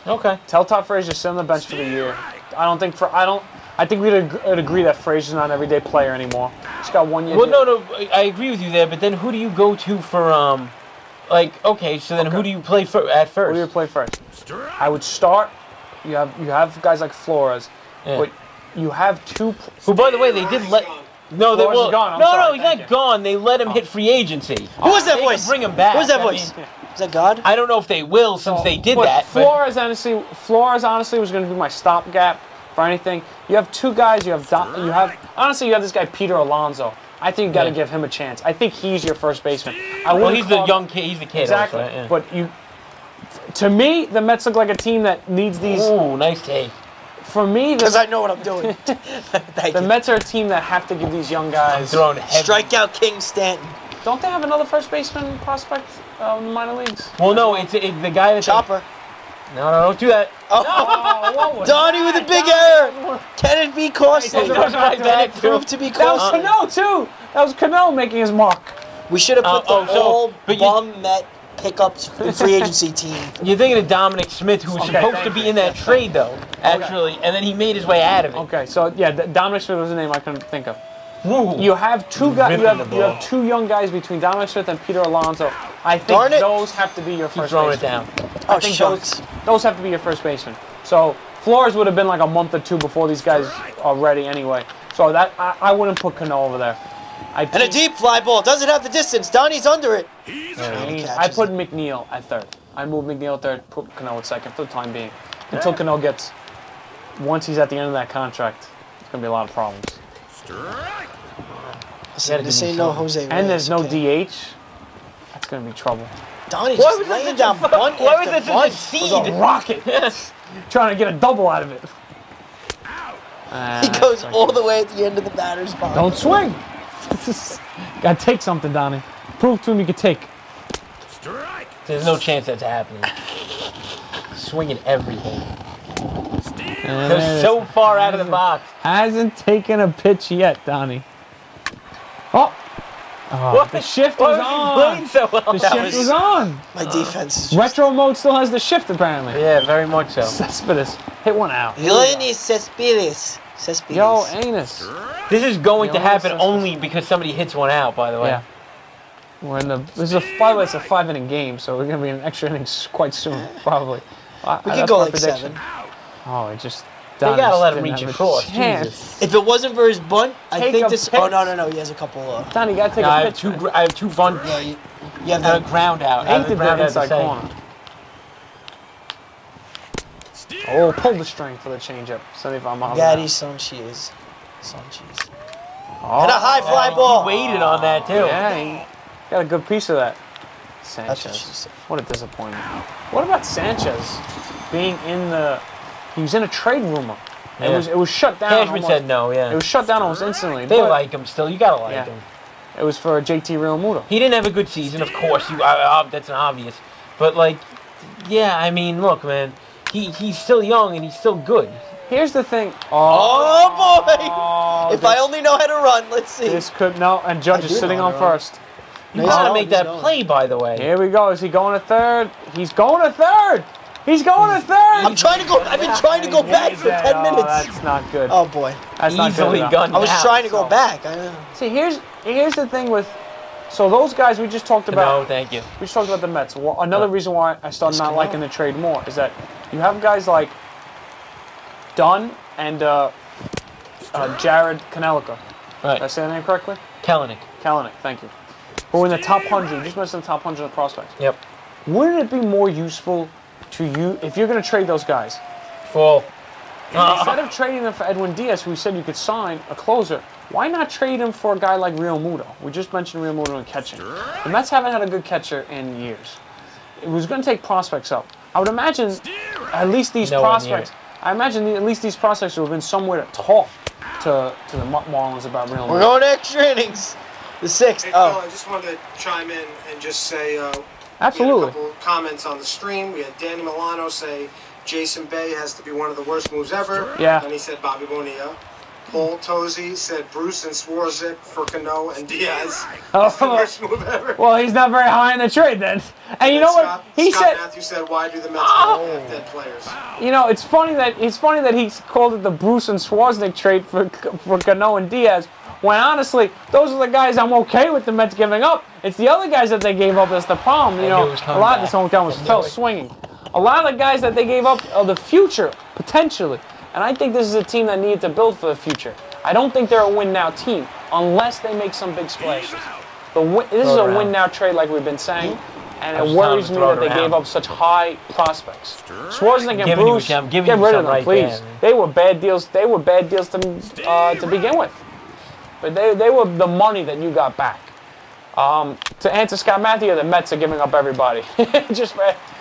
Okay. Tell Todd Frazier sit on the bench for the year. I think we'd agree that Frazier's not an everyday player anymore. He's got 1 year. Well, no, I agree with you there. But then who do you go to for okay, so then who do you play for at Who do you first? play first? Strike. I would start. You have guys like Flores, Yeah. but you have two. Who, by the way, they did let. No, they Flores is well, gone. I'm no, sorry, he's thank not you. gone. They let him hit free agency. Who was that They voice? could bring him back. Who was that I voice? mean, Is that God? I don't know if they will since they did But that. But Flores honestly was going to be my stopgap for anything. You have two guys. You have this guy Peter Alonso. I think you got to Yeah. give him a chance. I think he's your first baseman. well, he's the young kid. He's the kid. Exactly. Also, right? Yeah. But to me, the Mets look like a team that needs these. Ooh, nice take. For me, Because I know what I'm doing. Thank the you. Mets are a team that have to give these young guys. Throwing heavy. Strikeout King Stanton. Don't they have another first baseman prospect in the minor leagues? Well, no, it's the guy that Chopper. No, don't do that. Oh, Donnie with a big error. Can it be costly? Can it prove to be That was costly? Cano, too. That was Cano making his mark. We should have put the whole but you- bum Met pickups free agency team. You're thinking of Dominic Smith, who was supposed to be in that trade, though, actually, and then he made his way out of it. Okay, so yeah, Dominic Smith was the name I couldn't think of. Ooh. You have two guys. You Ripping the have ball. two young guys between Dominic Smith and Peter Alonso. I think Darn it. those have to be your Keep first throwing it baseman. down. Oh, I think shucks. those have to be your first baseman. So Flores would have been like a month or two before these guys are ready anyway. So that I wouldn't put Cano over there. And a deep fly ball. Doesn't have the distance. Donnie's under it. He's I put McNeil at third. I moved McNeil at third, put Cano at second for the time being. Until Cano gets, once he's at the end of that contract, it's going to be a lot of problems. strike. Listen, this ain't no Jose And there's no Reyes, okay? DH. That's going to be trouble. Donnie Why just was laying that down such a bunt why was after that bunt. such a It was seed? a rocket. Trying to get a double out of it. He goes all the way at the end of the batter's box. Don't swing. Gotta take something, Donnie. Prove to him you can take. Strike. There's no chance that's happening. Swinging everything. And They're it so far out of the box. hasn't taken a pitch yet, Donnie. Oh, the shift was on. Playing so well. The shift was on. My defense is just... Retro mode still has the shift apparently. Yeah, very much so. Cespedes hit one out. Lenny Cespedes. Yo, anus. This is going to Yeah, happen that's- only because somebody hits one out, by the way. Yeah. We're in the. This is by the way, it's a 5-inning game, so we're gonna be in extra innings quite soon, probably. We could go like 7. Oh, it just. They gotta let him didn't reach have a across. chance. Jesus. If it wasn't for his bunt, I Take think a this... pitch. Oh, no. He has a couple... Donnie, you gotta take I a have pitch. two. man. I have two bunts Yeah, you have and a that... ground out. I have Ain't the the ground out inside the same. corner. Steal. Oh, pull the string for the changeup. 75 miles. an hour. Gaddy Sanchez. Oh, And a high fly He ball. waited on that too. Yeah, he got a good piece of that. That's what she Sanchez. said. What a disappointment. What about Sanchez being in the? He was in a trade rumor. Yeah. It was shut down. Cashman almost- said no. Yeah. It was shut down almost instantly. They but like him still. You gotta like Yeah. him. It was for JT Realmuto. He didn't have a good season, of course. That's an obvious. But like, yeah, I mean, look, man, he's still young and he's still good. Here's the thing. Oh, boy! If I only know how to run, let's see. This could no, and Judge I is do sitting know on how to run. first. You He's gotta going, make he's that going. play, by the way. Here we go. Is he going to third? He's going to third. He's going to third. I'm trying to go... I've been trying to go back for 10 Oh, minutes. that's not good. Oh, boy. That's not Easily good. gunned I was out. trying to go so- back. See, here's the thing with. So those guys we just talked No, about. thank you. We just talked about the Mets. Well, another reason why I started not Cano. liking the trade more is that you have guys like Dunn and Jared Kanelika. Did I Right. say the name correctly? Kellenick. Kalanick, thank you. Who are in the top 100. You just mentioned the top 100 of prospects. Yep. Wouldn't it be more useful to you if you're going to trade those guys? Full. Instead of trading them for Edwin Diaz, who we said you could sign a closer, why not trade him for a guy like Real Muto? We just mentioned Real Muto in catching. The Mets haven't had a good catcher in years. It was going to take prospects up. I would imagine at least these No one prospects. I imagine at least these prospects would have been somewhere to talk to the Marlins about Real We're Muto. going to extra innings. The 6th. Hey, Phil, I Oh, just wanted to chime in and just say, we Absolutely. had a couple of comments on the stream. We had Danny Milano say Jason Bay has to be one of the worst moves ever. Yeah. And he said Bobby Bonilla. Paul Tozy said Bruce and Swarzak for Cano and Diaz. That's the worst move ever. Well, he's not very high in the trade then. And you know what? He Scott said. Matthews said, why do the Mets have dead players? You know, it's funny that he called it the Bruce and Swaznick trade for Cano and Diaz. When honestly, those are the guys I'm okay with the Mets giving up. It's the other guys that they gave up that's the problem. You I knew know, it was a coming lot of back. this hometown was I knew fell it. swinging. A lot of the guys that they gave up are the future potentially, and I think this is a team that needed to build for the future. I don't think they're a win now team unless they make some big splashes. This is Throw a it win around. now trade like we've been saying. And I it was worries telling me him that to they throw it gave around. up such high prospects. Swaznick and Giving you Bruce, some- giving get you rid of some them, right please. there, man. They were bad deals. They were bad deals to begin with. But they were the money that you got back. To answer Scott Matthews, the Mets are giving up everybody. Just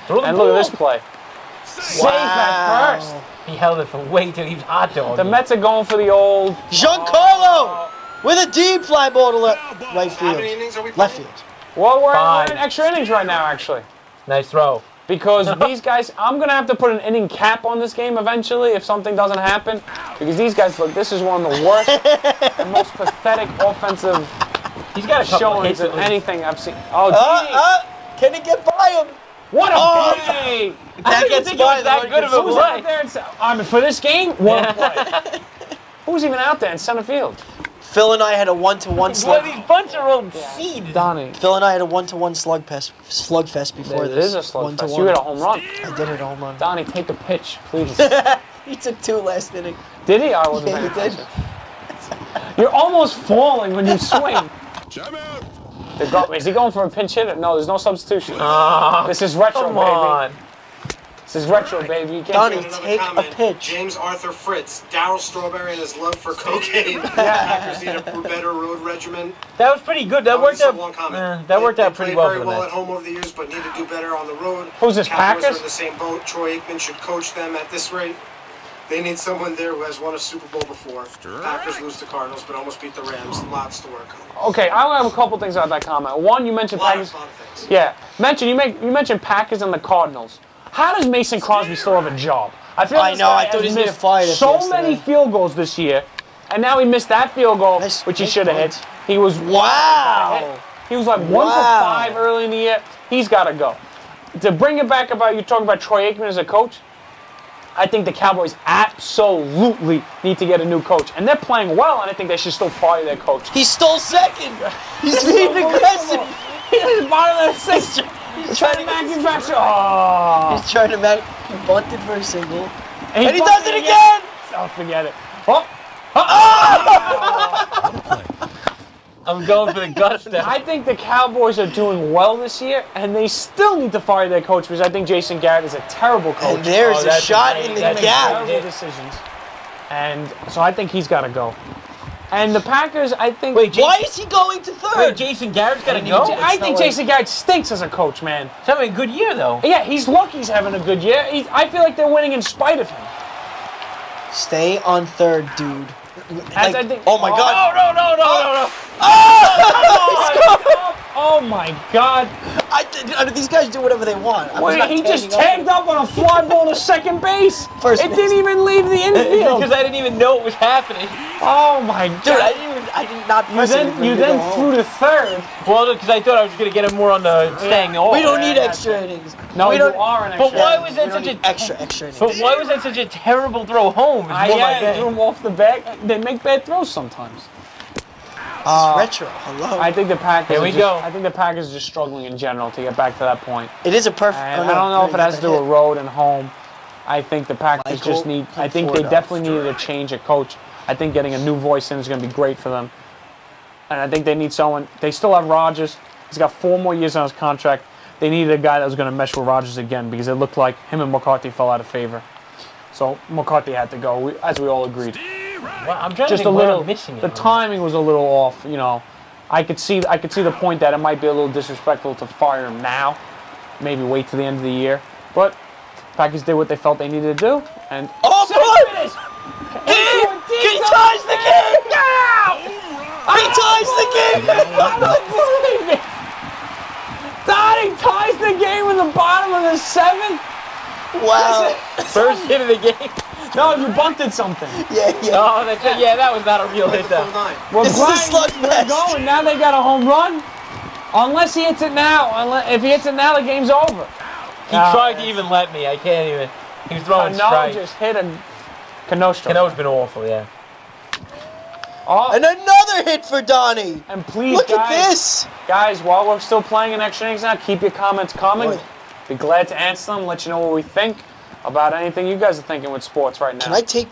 Throw the and look at ball. this play. Safe at first. He held it for way too. He was hot dog. The Mets are going for the old Giancarlo! With a deep fly ball to right How field. many innings are we Left playing? field. Well, we're Five. in extra innings right now, actually. Nice throw. Because these guys, I'm going to have to put an inning cap on this game eventually if something doesn't happen. Because these guys, look, this is one of the worst and most pathetic offensive He's got a couple of showings hits of at least. anything I've seen. Oh, Didi. Can it get by him? What a Oh. play! I didn't think it was that good of a Who's play. out there? I mean, for this game, what a play. Who's even out there in center field? Phil and I had a 1-to-1 One slug. of these bunch are old seeds. Donnie. Phil and I had a 1-to-1 slugfest before It this. is a slugfest. 1-to-1. You hit a home run. I did hit a home run. Donnie, take a pitch, please. He took 2 last inning. Did he? I wasn't Yeah, paying he did. attention. You're almost falling when you swing. Time out. Is he going for a pinch hitter? No, there's no substitution. Oh, This is retro, come baby. on. This is retro, baby. You can't Donnie, do Another take a comment. pitch. James Arthur Fritz, Darryl Strawberry and his love for cocaine. Packers need a better road regimen. That was pretty good. That worked This is out. one comment. That worked They out pretty played well very for well them. at home over the years, but need to do better on the road. Who's this, Cowboys Packers? are in the same boat. Troy Aikman should coach them at this rate. They need someone there who has won a Super Bowl before. Packers lose to Cardinals, but almost beat the Rams. Lots to work on. Okay, I have a couple things about that comment. One, you mentioned A lot Packers. of things. Yeah, you mentioned Packers and the Cardinals. How does Mason Crosby still have a job? I feel I this know, guy I thought has he was gonna missed fire us so yesterday. many field goals this year, and now he missed that field goal, Nice- which he nice should have hit. point. He was Wow. He was like 1 for Wow. 5 early in the year. He's got to go. To bring it back about you talking about Troy Aikman as a coach, I think the Cowboys absolutely need to get a new coach, and they're playing well, and I think they should still fire their coach. He stole second. He's being aggressive. He's bottom of the sixth. He's trying to manufacture. Oh. He's trying to make. He bunted for a single. And he does it again. Oh, forget it. Oh. I'm going for the gusto. I think the Cowboys are doing well this year, and they still need to fire their coach because I think Jason Garrett is a terrible coach. And there's Oh, a that's shot great- in the that's gap. Terrible decisions. And so I think he's got to go. And the Packers, I think. Wait, Why is he going to third? Wait, Jason Garrett's got to go? I think Jason Garrett stinks as a coach, man. He's having a good year, though. Yeah, he's lucky he's having a good year. I feel like they're winning in spite of him. Stay on third, dude. As I think- oh my God! No. Oh my God. These guys do whatever they want. I'm Wait, not he just tagging tagged up on a fly ball to second base. First It base. didn't even leave the infield. Because I didn't even know it was happening. Oh my God. Dude, I did not You press then, anything you to go then home. threw to third. Well, because I thought I was going to get him more on the staying off. We don't need Yeah, extra innings. No, we you don't, are an But extra. why was we that don't such need a extra innings? But why was that such a terrible throw home? It's more Yeah, like they threw him off the back. They make bad throws sometimes. This is retro. Hello. I think the Packers. Here we are just, go. I think the Packers are just struggling in general to get back to that point. It is a perfect. And I don't know if it has to do with road and home. I think the Packers Michael just need. I think Conforto. they definitely needed a change at coach. I think getting a new voice in is going to be great for them. And I think they need someone. They still have Rodgers. He's got 4 more years on his contract. They needed a guy that was going to mesh with Rodgers again because it looked like him and McCarthy fell out of favor. So McCarthy had to go, as we all agreed. Well, I'm trying to Just think a where little. I'm missing it. The timing was a little off. You know, I could see the point that it might be a little disrespectful to fire him now. Maybe wait till the end of the year. But Packers did what they felt they needed to do, and Oh, boy! He ties the game! He ties the game! Donnie ties the game in the bottom of the 7th. Wow. First hit of the game. No, you bunted something. Yeah. Oh, that's it. Yeah, that was not a real hit, though. Full 9. Well, This is a Brian, slugfest. go, and now they got a home run. Unless he hits it now. If he hits it now, the game's over. He tried to even let me. I can't even. He was throwing Cano strikes. just hit a Cano strike. Cano's been awful, yeah. Oh, And another hit for Donnie. and please, Look guys, at this. Guys, while we're still playing in extra innings now, keep your comments coming. Boy. Be glad to answer them, let you know what we think about anything you guys are thinking with sports right now. Can I take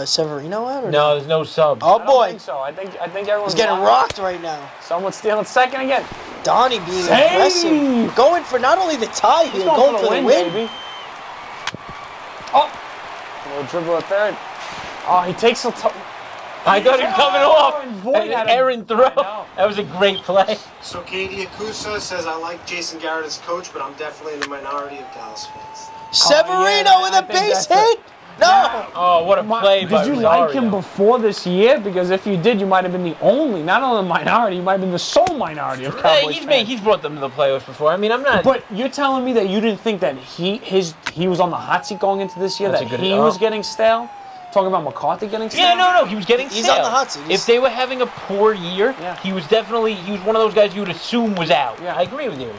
Severino out? Or No, there's no sub. Oh I don't boy, think so. I think everyone's he's getting lying. rocked right now. Someone's stealing second again. Donnie being Save. aggressive, going for not only the tie He's here, going going for the win, baby. Oh, a little dribble at third. Oh, he takes a. I thought he was coming off. and Voigt had An a- errant throw. I know. That was a great play. So Katie Akusa says, I like Jason Garrett as coach, but I'm definitely in the minority of Dallas fans. Severino yeah, with I a think base that's hit. No! Oh, what a play by Did you Rosario. like him before this year? Because if you did, you might have been the only, not only the minority, you might have been the sole minority of Hey, Cowboys fans. he's brought them to the playoffs before. I mean, I'm not. But you're telling me that you didn't think that he was on the hot seat going into this year, That's that a good- he was getting stale? Talking about McCarthy getting stale? Yeah, no, he was getting He's stale. on the hot seat. If they were having a poor year, Yeah. he was one of those guys you would assume was out. Yeah. I agree with you.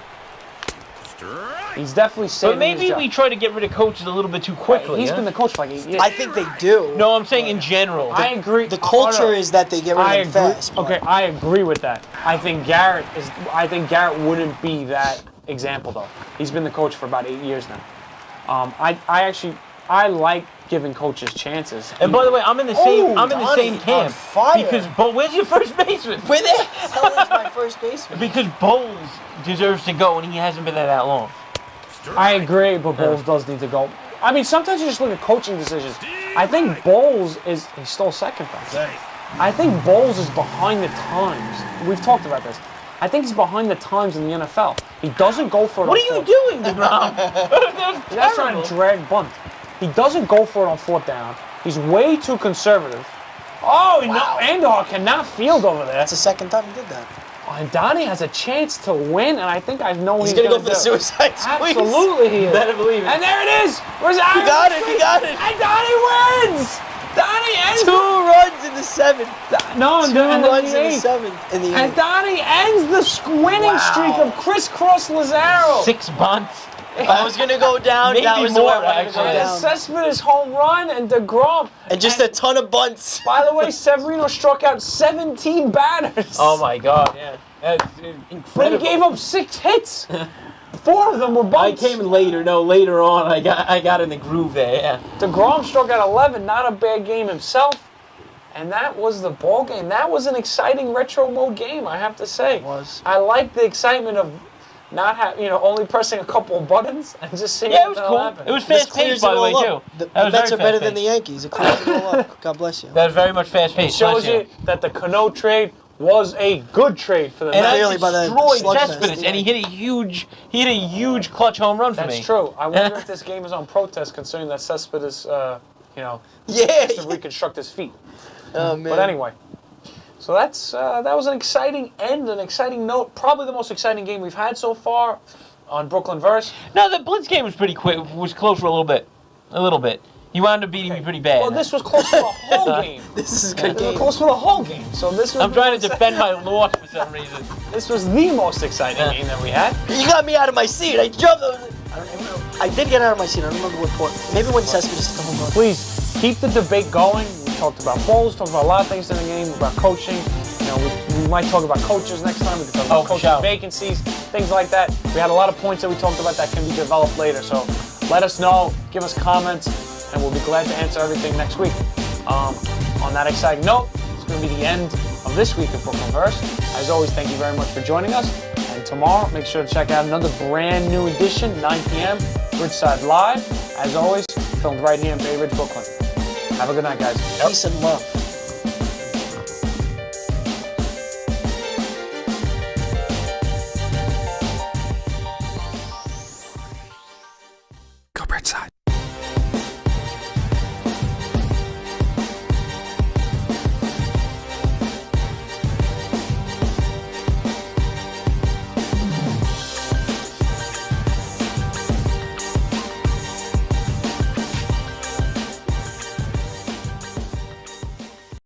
Strike. He's definitely saving But his maybe job. we try to get rid of coaches a little bit too quickly. He's huh? been the coach for like 8 years. I think they do. No, I'm saying in general. I agree. The culture is that they get rid I of them agree. fast. but- Okay, I agree with that. I think Garrett wouldn't be that example though. He's been the coach for about 8 years now. I like giving coaches chances. And by the way, I'm in the same Donnie, camp on fire. because where's your first baseman? Where the hell is my first baseman? Because Bowles deserves to go, and he hasn't been there that long. I agree, but Bowles does need to go. I mean, sometimes you just look at coaching decisions. I think Bowles he stole second base. I think Bowles is behind the times. We've talked about this. I think he's behind the times in the NFL. He doesn't go for it. What on are you fourth. doing, DeGrom? That's trying to drag bunt. He doesn't go for it on fourth down. He's way too conservative. Oh, no, Andor cannot field over there. That's the second time he did that. And Donnie has a chance to win, and I think I know what He's he's gonna go do. for the suicide squeeze. Absolutely, he is. Better believe it. And there it is. Where's He got it. He got it. And Donnie wins. Donnie ends 2 runs in the 7th. No, 2 and runs in the eighth. 7th. In the And 8th. Donnie ends the winning streak of crisscross Lazaro. 6 bunts. If I was gonna go down, Maybe that was the way I more, wanted to go actually. And down. Cespedes home run and DeGrom. And just a ton of bunts. By the way, Severino struck out 17 batters. Oh my God! Yeah, that's But he incredible. gave up 6 hits. 4 of them were I bunts. came in later. No, later on, I got in the groove there. Yeah. DeGrom struck out 11, not a bad game himself. And that was the ball game. That was an exciting retro mode game, I have to say. It was. I like the excitement of not only pressing a couple of buttons and just seeing Yeah, it was what cool. happen. It was This fast clears paced, by it the way, all too. up. The That was Mets very are better than fast-paced. the Yankees. It clears it all up. God bless you. That was very much fast paced. It shows you that the Cano trade was a good trade for the And Mets. I Clearly by the destroyed slugfest, Cespedes, yeah. and he hit a huge clutch home run for That's me. true. I wonder if this game is on protest, considering that Cespedes, Yeah. has to reconstruct his feet. Oh man. But anyway, so that was an exciting end, an exciting note. Probably the most exciting game we've had so far on Brooklyn Verse. No, the Blitz game was pretty quick. Was close for a little bit. He wound up beating me pretty bad. Well, this was close for the whole game. This is a good This was game. close for the whole game. So this was. I'm trying to defend my loss for some reason. This was the most exciting game that we had. You got me out of my seat. I jumped. I did get out of my seat. I don't remember what point. Maybe when Cespedes hit the home run. Please keep the debate going. We talked about bowls, talked about a lot of things in the game, about coaching. We might talk about coaches next time. We can talk about for coaching sure. vacancies, things like that. We had a lot of points that we talked about that can be developed later. So let us know, give us comments, and we'll be glad to answer everything next week. On that exciting note, it's going to be the end of this week of Brooklyn Verse. As always, thank you very much for joining us. And tomorrow, make sure to check out another brand new edition, 9 p.m., Bridgeside Live. As always, filmed right here in Bay Ridge, Brooklyn. Have a good night, guys. Peace and love.